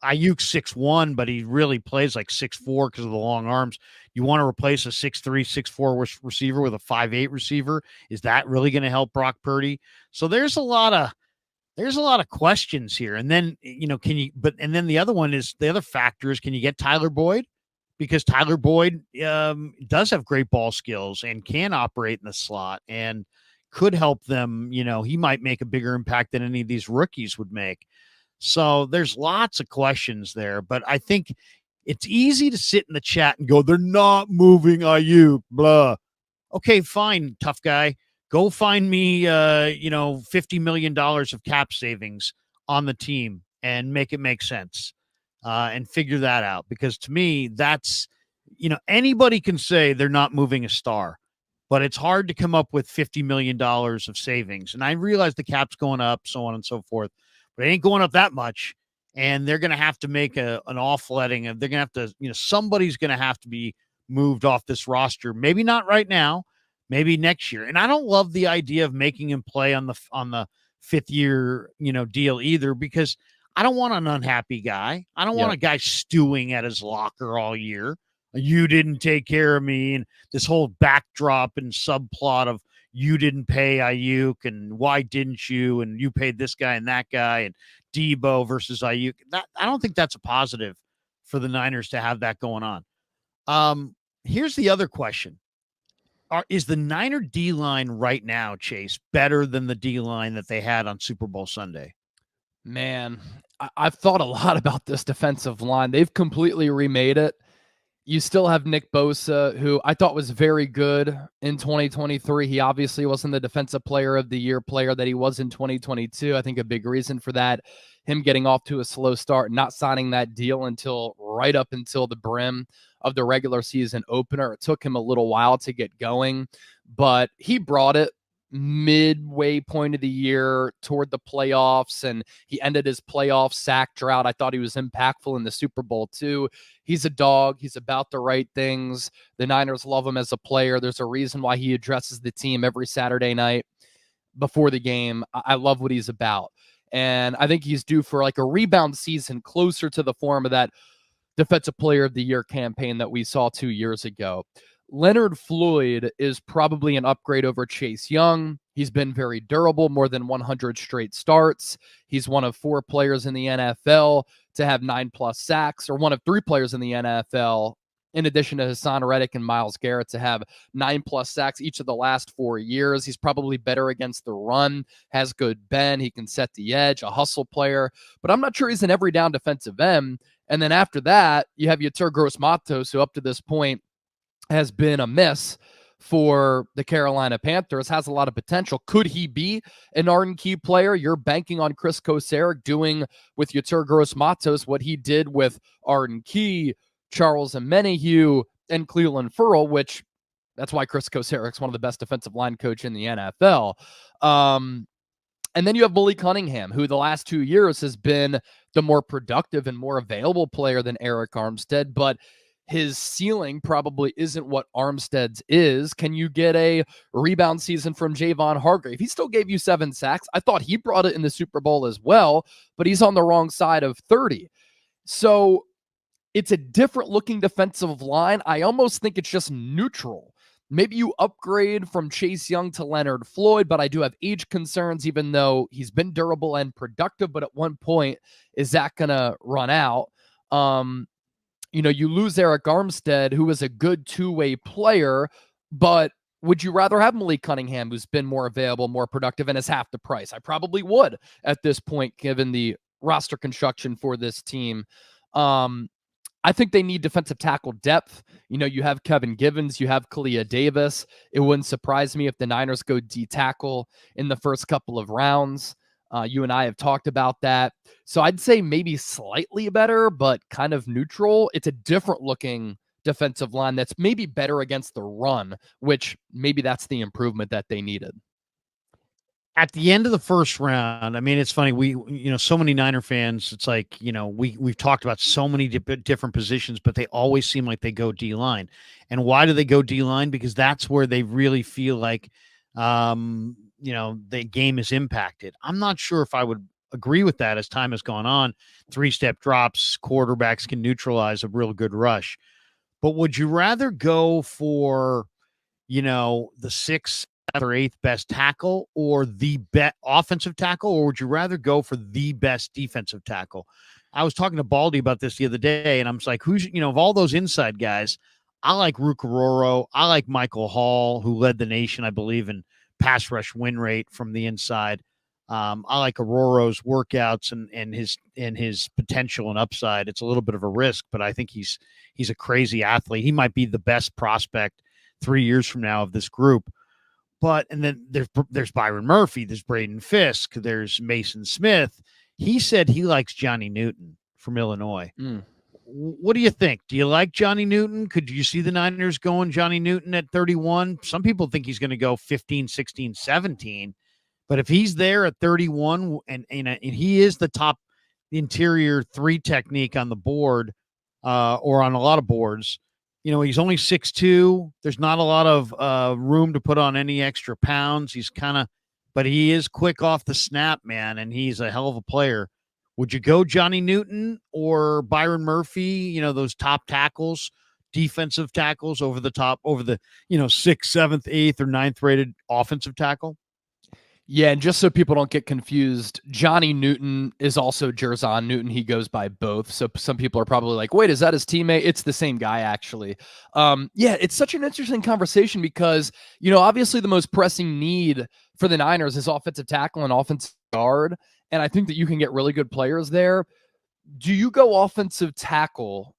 6'1", but he really plays like 6'4" because of the long arms. You want to replace a 6'3", 6'4" receiver with a 5'8" receiver? Is that really going to help Brock Purdy? So there's a lot of questions here. And then, and then the other one is, the other factor is, can you get Tyler Boyd? Because Tyler Boyd does have great ball skills and can operate in the slot and could help them. He might make a bigger impact than any of these rookies would make. So there's lots of questions there, but I think it's easy to sit in the chat and go, they're not moving Aiyuk, blah. Okay, fine, tough guy. Go find me, $50 million of cap savings on the team and make it make sense and figure that out. Because to me, that's, anybody can say they're not moving a star, but it's hard to come up with $50 million of savings. And I realize the cap's going up, so on and so forth, but it ain't going up that much. And they're going to have to make an offletting. They're going to have to, somebody's going to have to be moved off this roster. Maybe not right now. Maybe next year. And I don't love the idea of making him play on the fifth year, deal either, because I don't want an unhappy guy. I don't want a guy stewing at his locker all year. You didn't take care of me. And this whole backdrop and subplot of you didn't pay Aiyuk and why didn't you? And you paid this guy and that guy and Debo versus Aiyuk. I don't think that's a positive for the Niners to have that going on. Here's the other question. Is the Niner D-line right now, Chase, better than the D-line that they had on Super Bowl Sunday? Man, I've thought a lot about this defensive line. They've completely remade it. You still have Nick Bosa, who I thought was very good in 2023. He obviously wasn't the Defensive Player of the Year player that he was in 2022. I think a big reason for that, him getting off to a slow start, not signing that deal until right up until the brim of the regular season opener. It took him a little while to get going, but he brought it midway point of the year toward the playoffs, and he ended his playoff sack drought. I thought he was impactful in the Super Bowl too. He's a dog. He's about the right things. The Niners love him as a player. There's a reason why he addresses the team every Saturday night before the game. I love what he's about, and I think he's due for like a rebound season closer to the form of that Defensive Player of the Year campaign that we saw 2 years ago. Leonard Floyd is probably an upgrade over Chase Young. He's been very durable, more than 100 straight starts. He's one of 4 players in the NFL to have 9+ sacks, or one of 3 players in the NFL, in addition to Hassan Reddick and Myles Garrett, to have 9+ sacks each of the last 4 years. He's probably better against the run, has good bend, he can set the edge, a hustle player, but I'm not sure he's an every down defensive end. And then after that, you have Yetur Gross-Matos, who up to this point has been a miss for the Carolina Panthers, has a lot of potential. Could he be an Arden Key player? You're banking on Chris Kocurek doing with Yetur Gross-Matos what he did with Arden Key, Charles Omenihu, and Cleveland Ferrell, which that's why Chris Kocerek's one of the best defensive line coach in the NFL. And then you have Malik Cunningham, who the last 2 years has been the more productive and more available player than Eric Armstead, but his ceiling probably isn't what Armstead's is. Can you get a rebound season from Javon Hargrave? He still gave you 7 sacks. I thought he brought it in the Super Bowl as well, but he's on the wrong side of 30. So it's a different looking defensive line. I almost think it's just neutral maybe you upgrade from Chase Young to Leonard Floyd, but I do have age concerns, even though he's been durable and productive. But at one point, is that going to run out? You lose Eric Armstead, who is a good two-way player, but would you rather have Malik Cunningham, who's been more available, more productive, and is half the price? I probably would at this point, given the roster construction for this team. I think they need defensive tackle depth. You have Kevin Givens, you have Kalia Davis. It wouldn't surprise me if the Niners go D-tackle in the first couple of rounds. You and I have talked about that. So I'd say maybe slightly better, but kind of neutral. It's a different looking defensive line that's maybe better against the run, which maybe that's the improvement that they needed. At the end of the first round, I mean, it's funny. So many Niner fans, it's like, we've talked about so many different positions, but they always seem like they go D-line. And why do they go D-line? Because that's where they really feel like, the game is impacted. I'm not sure if I would agree with that as time has gone on. 3-step drops, quarterbacks can neutralize a real good rush. But would you rather go for, the 6th or 8th best tackle or the best offensive tackle, or would you rather go for the best defensive tackle? I was talking to Baldy about this the other day, and I'm just like, who's, of all those inside guys, I like Rukaroro. I like Michael Hall, who led the nation, I believe, in pass rush win rate from the inside. I like Aroro's workouts and his potential and upside. It's a little bit of a risk, but I think he's a crazy athlete. He might be the best prospect 3 years from now of this group. And then there's Byron Murphy, there's Braden Fisk, there's Mason Smith. He said he likes Johnny Newton from Illinois. What do you think? Do you like Johnny Newton? Could you see the Niners going Johnny Newton at 31? Some people think he's going to go 15, 16, 17. But if he's there at 31 and he is the top interior 3 technique on the board or on a lot of boards, he's only 6'2". There's not a lot of room to put on any extra pounds. But he is quick off the snap, man, and he's a hell of a player. Would you go Johnny Newton or Byron Murphy, those top tackles, defensive tackles over the 6th, 7th, 8th, or 9th rated offensive tackle? Yeah, and just so people don't get confused, Johnny Newton is also Jerzon Newton. He goes by both. So some people are probably like, wait, is that his teammate? It's the same guy, actually. Yeah, it's such an interesting conversation because, obviously the most pressing need for the Niners is offensive tackle and offensive guard. And I think that you can get really good players there. Do you go offensive tackle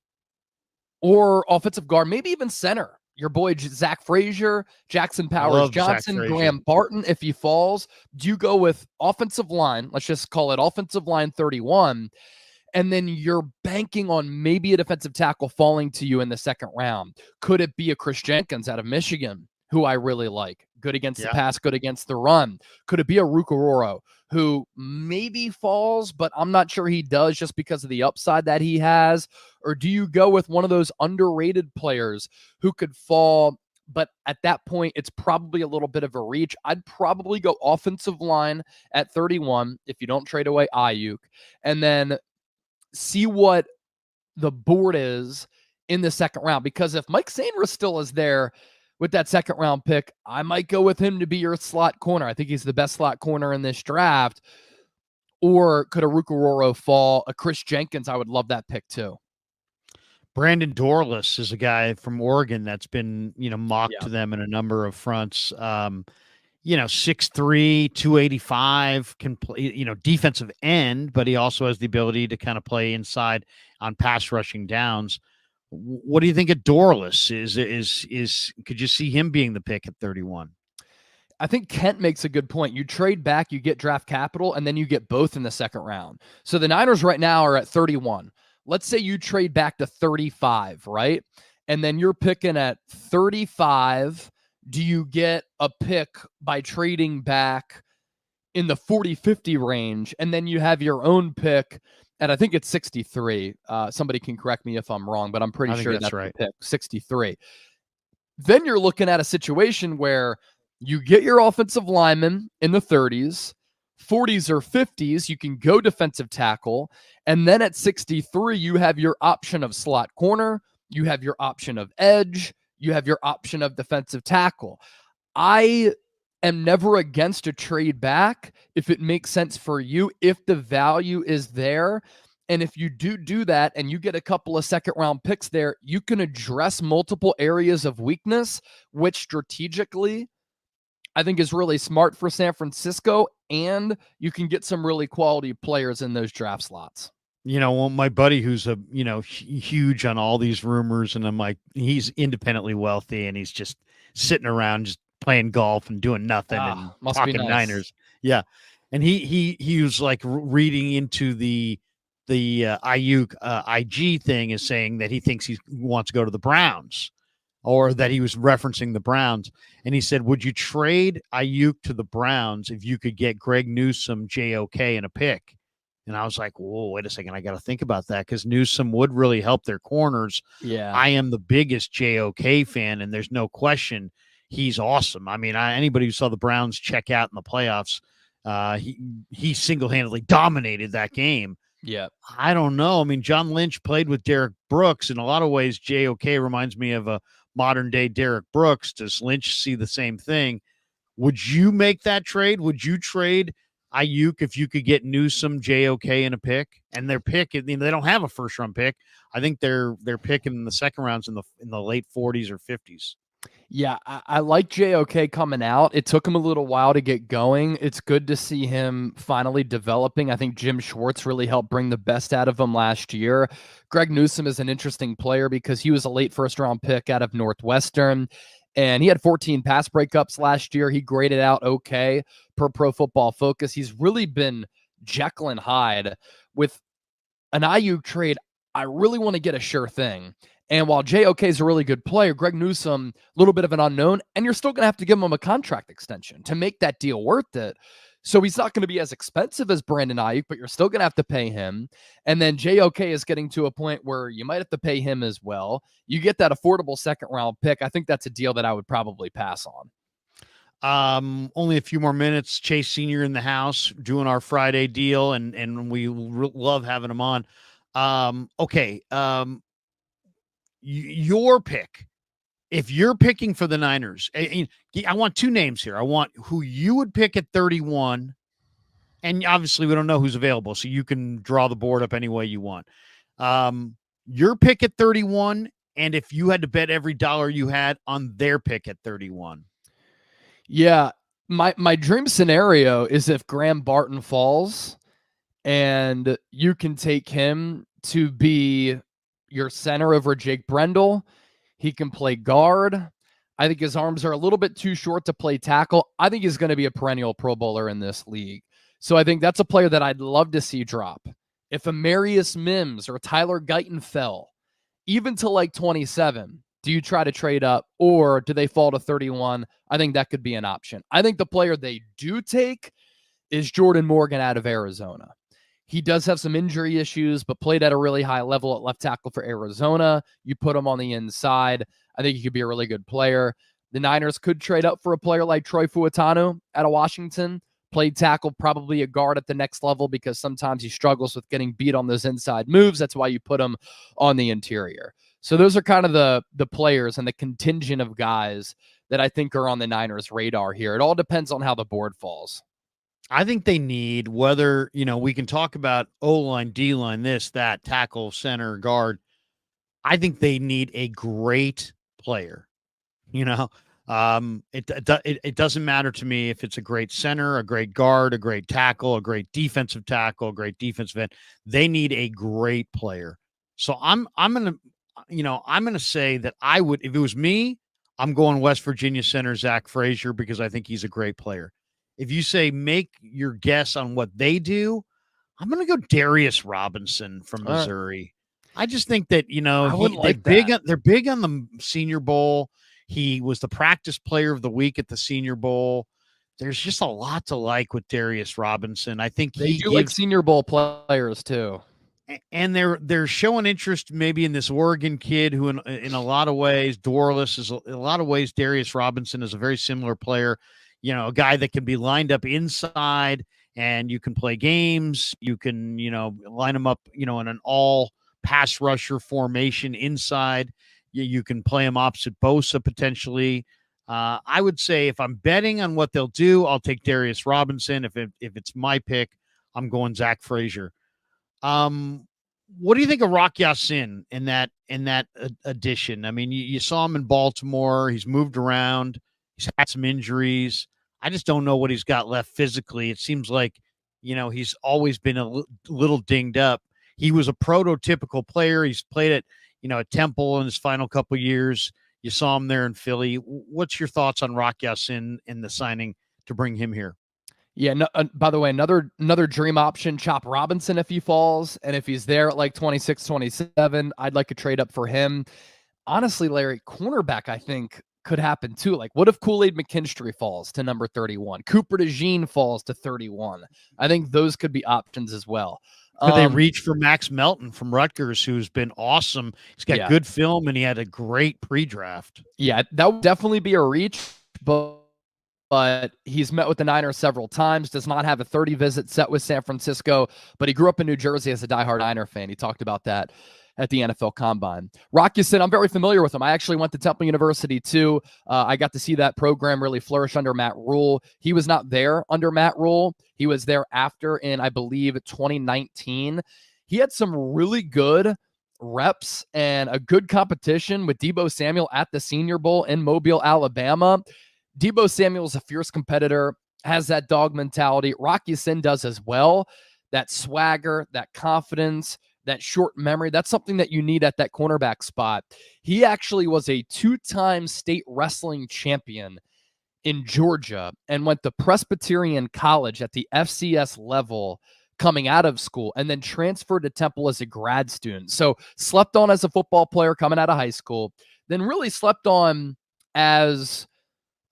or offensive guard, maybe even center? Your boy Zach Frazier, Jackson Powers Johnson, Graham Barton, if he falls. Do you go with offensive line? Let's just call it offensive line 31. And then you're banking on maybe a defensive tackle falling to you in the second round. Could it be a Chris Jenkins out of Michigan, who I really like? Good against the pass, good against the run. Could it be a Rukaroro, who maybe falls, but I'm not sure he does just because of the upside that he has? Or do you go with one of those underrated players who could fall, but at that point, it's probably a little bit of a reach? I'd probably go offensive line at 31 if you don't trade away Aiyuk, and then see what the board is in the second round. Because if Mike Sainristil still is there with that second round pick, I might go with him to be your slot corner. I think he's the best slot corner in this draft. Or could a Rukaroro fall? A Chris Jenkins, I would love that pick too. Brandon Dorlus is a guy from Oregon that's been, mocked to them in a number of fronts. 6'3", 285, can play, defensive end, but he also has the ability to kind of play inside on pass rushing downs. What do you think of Dorlus? Is could you see him being the pick at 31? I think Kent makes a good point. You trade back, you get draft capital, and then you get both in the second round. So the Niners right now are at 31. Let's say you trade back to 35, right? And then you're picking at 35. Do you get a pick by trading back in the 40-50 range? And then you have your own pick, and I think it's 63. Somebody can correct me if I'm wrong, but I'm pretty sure that's right. The pick, 63. Then you're looking at a situation where you get your offensive lineman in the 30s, 40s or 50s, you can go defensive tackle. And then at 63, you have your option of slot corner. You have your option of edge. You have your option of defensive tackle. I am never against a trade back if it makes sense for you, if the value is there. And if you do that and you get a couple of second round picks there, you can address multiple areas of weakness, which strategically I think is really smart for San Francisco. And you can get some really quality players in those draft slots. Well, my buddy who's huge on all these rumors, and I'm like, he's independently wealthy and he's just sitting around just playing golf and doing nothing and Must be talking nice. Niners. Yeah. And he was like reading into the Aiyuk IG thing, is saying that he thinks he wants to go to the Browns, or that he was referencing the Browns. And he said, would you trade Aiyuk to the Browns if you could get Greg Newsome, JOK, and a pick? And I was like, whoa, wait a second. I got to think about that, because Newsome would really help their corners. Yeah. I am the biggest JOK fan, and there's no question he's awesome. I mean, anybody who saw the Browns check out in the playoffs, he single-handedly dominated that game. Yeah. I don't know. I mean, John Lynch played with Derek Brooks. In a lot of ways, JOK reminds me of a modern-day Derek Brooks. Does Lynch see the same thing? Would you make that trade? Would you trade Aiyuk if you could get Newsome, JOK, and a pick? And their pick, they don't have a first-round pick. I think they're picking in the second rounds in the late 40s or 50s. Yeah, I like JOK coming out. It took him a little while to get going. It's good to see him finally developing. I think Jim Schwartz really helped bring the best out of him last year. Greg Newsome is an interesting player because he was a late first-round pick out of Northwestern, and he had 14 pass breakups last year. He graded out okay per Pro Football Focus. He's really been Jekyll and Hyde. With an Aiyuk trade, I really want to get a sure thing. And while JOK is a really good player, Greg Newsome, a little bit of an unknown, and you're still going to have to give him a contract extension to make that deal worth it. So he's not going to be as expensive as Brandon Aiyuk, but you're still going to have to pay him. And then JOK is getting to a point where you might have to pay him as well. You get that affordable second-round pick. I think that's a deal that I would probably pass on. Only a few more minutes. Chase Sr. in the house doing our Friday deal, and we love having him on. Okay. Your pick, if you're picking for the Niners, I want two names here. I want who you would pick at 31, and obviously we don't know who's available, so you can draw the board up any way you want. Your pick at 31, and if you had to bet every dollar you had on their pick at 31. Yeah, my dream scenario is if Graham Barton falls and you can take him to be your center over Jake Brendel. He can play guard. I think his arms are a little bit too short to play tackle. I think he's going to be a perennial Pro Bowler in this league. So I think that's a player that I'd love to see drop. If Amarius Mims or Tyler Guyton fell, even to like 27, do you try to trade up, or do they fall to 31? I think that could be an option. I think the player they do take is Jordan Morgan out of Arizona. He does have some injury issues, but played at a really high level at left tackle for Arizona. You put him on the inside, I think he could be a really good player. The Niners could trade up for a player like Troy Fuatanu out of Washington. Played tackle, probably a guard at the next level, because sometimes he struggles with getting beat on those inside moves. That's why you put him on the interior. So those are kind of the players and the contingent of guys that I think are on the Niners' radar here. It all depends on how the board falls. I think they need, whether, we can talk about O-line, D-line, this, that, tackle, center, guard. I think they need a great player. It doesn't matter to me if it's a great center, a great guard, a great tackle, a great defensive tackle, a great defensive end. They need a great player. So I'm going to say that I would, if it was me, I'm going West Virginia center Zach Frazier, because I think he's a great player. If you say make your guess on what they do, I'm going to go Darius Robinson from Missouri. I just think that, they're big on the Senior Bowl. He was the practice player of the week at the Senior Bowl. There's just a lot to like with Darius Robinson. I think they do like Senior Bowl players too. And they're showing interest maybe in this Oregon kid who in a lot of ways, Dorless is in a lot of ways, Darius Robinson is a very similar player. A guy that can be lined up inside, and you can play games. You can, line him up, in an all pass rusher formation inside. You can play him opposite Bosa potentially. I would say if I'm betting on what they'll do, I'll take Darius Robinson. If it's my pick, I'm going Zach Frazier. What do you think of Rock Yassin in that addition? I mean, you saw him in Baltimore. He's moved around. He's had some injuries. I just don't know what he's got left physically. It seems like, he's always been a little dinged up. He was a prototypical player. He's played at Temple in his final couple of years. You saw him there in Philly. What's your thoughts on Rock Yassin and the signing to bring him here? Yeah. No, by the way, another dream option, Chop Robinson if he falls. And if he's there at like 26, 27, I'd like a trade up for him. Honestly, Larry, cornerback, I think, could happen too. Like, what if Kool-Aid McKinstry falls to number 31? Cooper DeJean falls to 31. I think those could be options as well. Could they reach for Max Melton from Rutgers, who's been awesome? He's got good film, and he had a great pre-draft. Yeah, that would definitely be a reach, but he's met with the Niners several times, does not have a 30 visit set with San Francisco, but he grew up in New Jersey as a diehard Niner fan. He talked about that at the NFL Combine. Rock Yassin, I'm very familiar with him. I actually went to Temple University too. I got to see that program really flourish under Matt Rule. He was not there under Matt Rule. He was there after in, I believe, 2019. He had some really good reps and a good competition with Deebo Samuel at the Senior Bowl in Mobile, Alabama. Deebo Samuel is a fierce competitor, has that dog mentality. Rock Yassin does as well. That swagger, that confidence, that short memory, that's something that you need at that cornerback spot. He actually was a 2-time state wrestling champion in Georgia and went to Presbyterian College at the FCS level coming out of school and then transferred to Temple as a grad student. So slept on as a football player coming out of high school, then really slept on as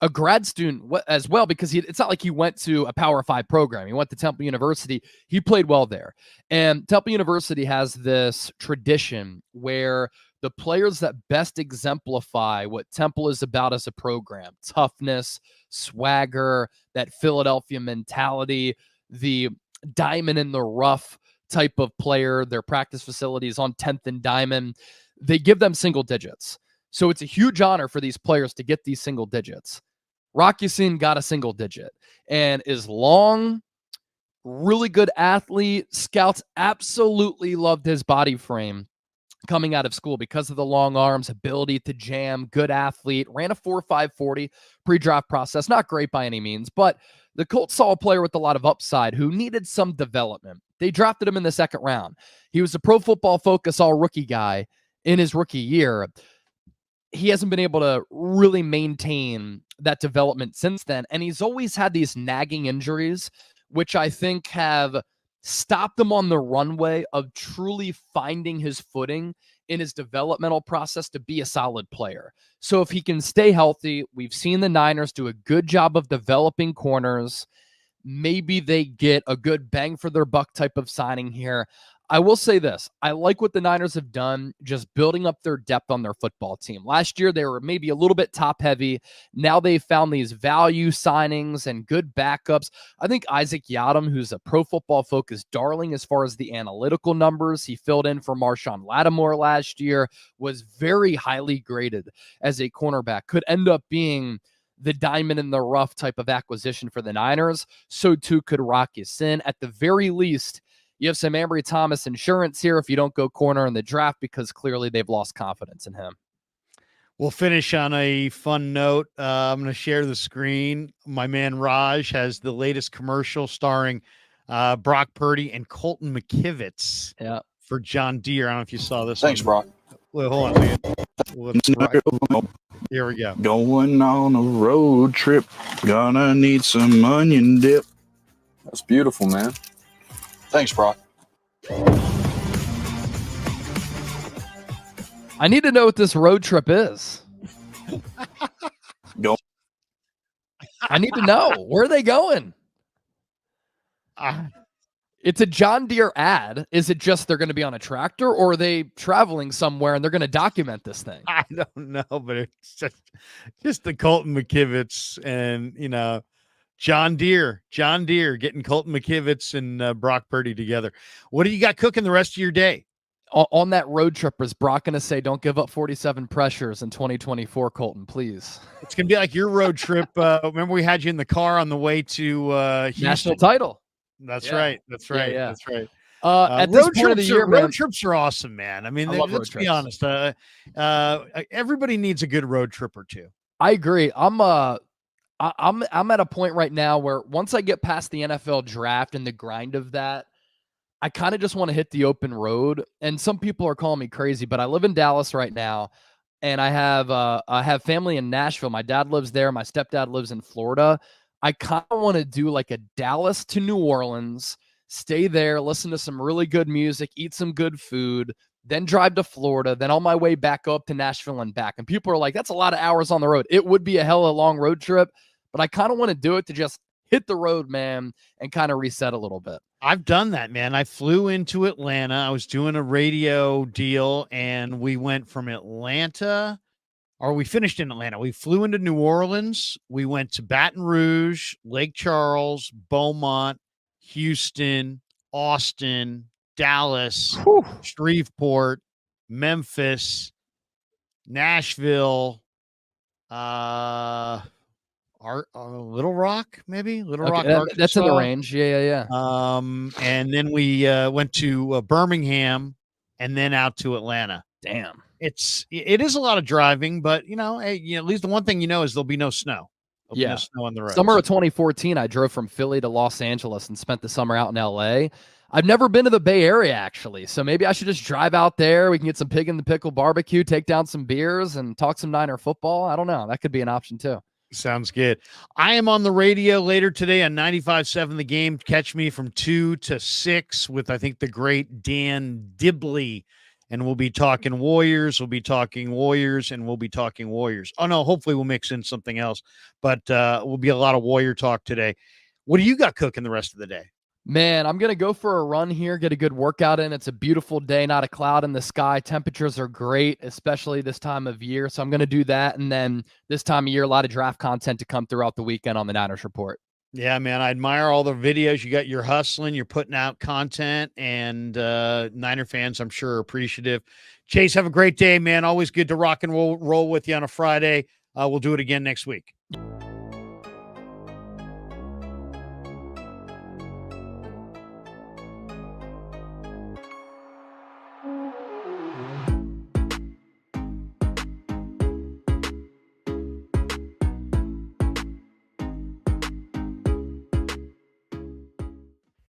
a grad student as well, because it's not like he went to a Power 5 program. He went to Temple University. He played well there. And Temple University has this tradition where the players that best exemplify what Temple is about as a program, toughness, swagger, that Philadelphia mentality, the diamond in the rough type of player, their practice facilities on 10th and Diamond, they give them single digits. So it's a huge honor for these players to get these single digits. Rock Yassin got a single digit and is long, really good athlete. Scouts absolutely loved his body frame coming out of school because of the long arms, ability to jam, good athlete, ran a 4.5 40 pre-draft process. Not great by any means, but the Colts saw a player with a lot of upside who needed some development. They drafted him in the second round. He was a Pro Football Focus all-rookie guy in his rookie year. He hasn't been able to really maintain that development since then. And he's always had these nagging injuries, which I think have stopped him on the runway of truly finding his footing in his developmental process to be a solid player. So if he can stay healthy, we've seen the Niners do a good job of developing corners. Maybe they get a good bang for their buck type of signing here. I will say this. I like what the Niners have done, just building up their depth on their football team. Last year, they were maybe a little bit top heavy. Now they've found these value signings and good backups. I think Isaac Yiadom, who's a Pro Football Focus darling as far as the analytical numbers, he filled in for Marshawn Lattimore last year, was very highly graded as a cornerback, could end up being the diamond in the rough type of acquisition for the Niners. So too could Rock Yassin. At the very least, you have some Ambry Thomas insurance here if you don't go corner in the draft, because clearly they've lost confidence in him. We'll finish on a fun note. I'm going to share the screen. My man Raj has the latest commercial starring Brock Purdy and Colton McKivitz for John Deere. I don't know if you saw this. Thanks, Brock. Well, hold on a second. Here we go. Going on a road trip. Gonna need some onion dip. That's beautiful, man. Thanks, Brock. I need to know what this road trip is. Go. I need to know. Where are they going? It's a John Deere ad. Is it just they're going to be on a tractor, or are they traveling somewhere and they're going to document this thing? I don't know, but it's just the Colton McKivitz and, John Deere getting Colton McKivitz and Brock Purdy together. What do you got cooking the rest of your day? on that road trip, is Brock going to say, don't give up 47 pressures in 2024, Colton, please? It's going to be like your road trip. Remember we had you in the car on the way to Houston? National title. That's right. That's right. Yeah. That's right. At this point of the year, man, road trips are awesome, man. I mean, I love let's road be trips. honest. Everybody needs a good road trip or two. I agree. I'm at a point right now where once I get past the NFL draft and the grind of that, I kind of just want to hit the open road. And some people are calling me crazy, but I live in Dallas right now, and I have family in Nashville. My dad lives there. My stepdad lives in Florida. I kind of want to do like a Dallas to New Orleans, stay there, listen to some really good music, eat some good food, then drive to Florida, then on my way back up to Nashville and back. And people are like, that's a lot of hours on the road. It would be a hell of a long road trip, but I kind of want to do it to just hit the road, man, and kind of reset a little bit. I've done that, man. I flew into Atlanta. I was doing a radio deal, and we went from Atlanta, or we finished in Atlanta. We flew into New Orleans. We went to Baton Rouge, Lake Charles, Beaumont, Houston, Austin, Dallas, Shreveport, Memphis, Nashville, Little Rock, maybe Little Rock. That's in the range. Yeah. And then we went to Birmingham, and then out to Atlanta. Damn, it is a lot of driving, but hey, at least the one thing is there'll be no snow. There'll be no snow on the road. Summer of 2014, I drove from Philly to Los Angeles and spent the summer out in LA. I've never been to the Bay Area, actually, so maybe I should just drive out there. We can get some pig in the pickle barbecue, take down some beers, and talk some Niner football. I don't know. That could be an option too. Sounds good. I am on the radio later today on 95.7 The Game. Catch me from 2 to 6 with, I think, the great Dan Dibley. And we'll be talking Warriors. We'll be talking Warriors, and we'll be talking Warriors. Oh, no, hopefully we'll mix in something else. But will be a lot of Warrior talk today. What do you got cooking the rest of the day? Man, I'm going to go for a run here, get a good workout in. It's a beautiful day, not a cloud in the sky. Temperatures are great, especially this time of year. So I'm going to do that. And then this time of year, a lot of draft content to come throughout the weekend on the Niners Report. Yeah, man, I admire all the videos. You got your hustling, you're putting out content, and Niner fans, I'm sure, are appreciative. Chase, have a great day, man. Always good to rock and roll with you on a Friday. We'll do it again next week.